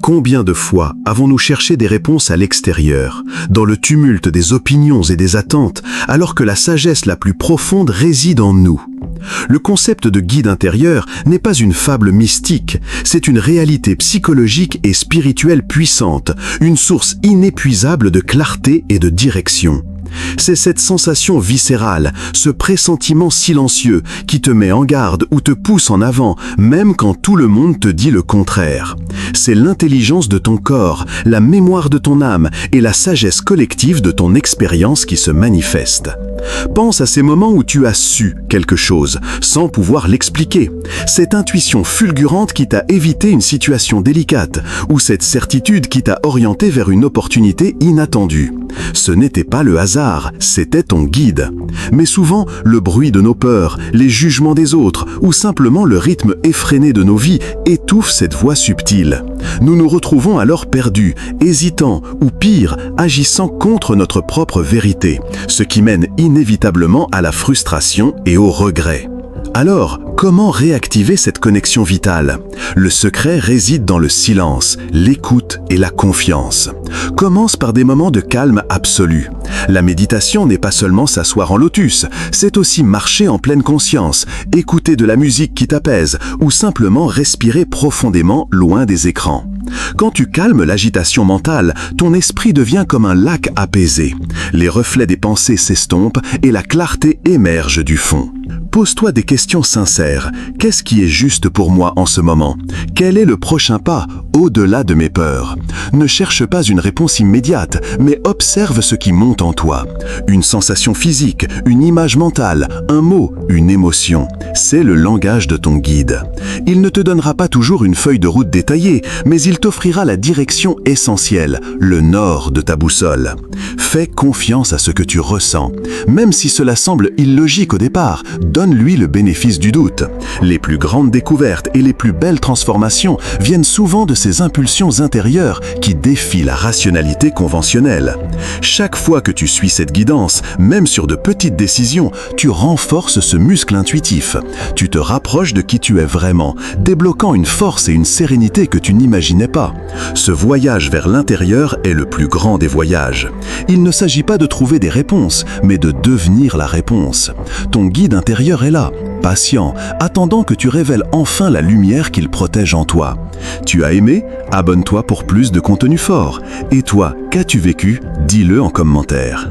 Combien de fois avons-nous cherché des réponses à l'extérieur, dans le tumulte des opinions et des attentes, alors que la sagesse la plus profonde réside en nous? Le concept de guide intérieur n'est pas une fable mystique, c'est une réalité psychologique et spirituelle puissante, une source inépuisable de clarté et de direction. C'est cette sensation viscérale, ce pressentiment silencieux qui te met en garde ou te pousse en avant, même quand tout le monde te dit le contraire. C'est l'intelligence de ton corps, la mémoire de ton âme et la sagesse collective de ton expérience qui se manifestent. Pense à ces moments où tu as su quelque chose, sans pouvoir l'expliquer. Cette intuition fulgurante qui t'a évité une situation délicate, ou cette certitude qui t'a orienté vers une opportunité inattendue. Ce n'était pas le hasard, c'était ton guide. Mais souvent, le bruit de nos peurs, les jugements des autres, ou simplement le rythme effréné de nos vies étouffent cette voix subtile. Nous nous retrouvons alors perdus, hésitants, ou pire, agissant contre notre propre vérité, ce qui mène inévitablement à la frustration et au regret. Alors, comment réactiver cette connexion vitale? Le secret réside dans le silence, l'écoute et la confiance. Commence par des moments de calme absolu. La méditation n'est pas seulement s'asseoir en lotus, c'est aussi marcher en pleine conscience, écouter de la musique qui t'apaise ou simplement respirer profondément loin des écrans. Quand tu calmes l'agitation mentale, ton esprit devient comme un lac apaisé. Les reflets des pensées s'estompent et la clarté émerge du fond. Pose-toi des questions sincères. Qu'est-ce qui est juste pour moi en ce moment? Quel est le prochain pas, au-delà de mes peurs? Ne cherche pas une réponse immédiate, mais observe ce qui monte en toi. Une sensation physique, une image mentale, un mot, une émotion. C'est le langage de ton guide. Il ne te donnera pas toujours une feuille de route détaillée, mais il t'offrira la direction essentielle, le nord de ta boussole. Fais confiance à ce que tu ressens. Même si cela semble illogique au départ, donne-lui le bénéfice du doute. Les plus grandes découvertes et les plus belles transformations viennent souvent de ces impulsions intérieures qui défient la rationalité conventionnelle. Chaque fois que tu suis cette guidance, même sur de petites décisions, tu renforces ce muscle intuitif. Tu te rapproches de qui tu es vraiment, débloquant une force et une sérénité que tu n'imaginais pas. Ce voyage vers l'intérieur est le plus grand des voyages. Il ne s'agit pas de trouver des réponses, mais de devenir la réponse. Ton guide intérieur est là, patient, attendant que tu révèles enfin la lumière qu'il protège en toi. Tu as aimé? Abonne-toi pour plus de contenu fort. Et toi, qu'as-tu vécu? Dis-le en commentaire.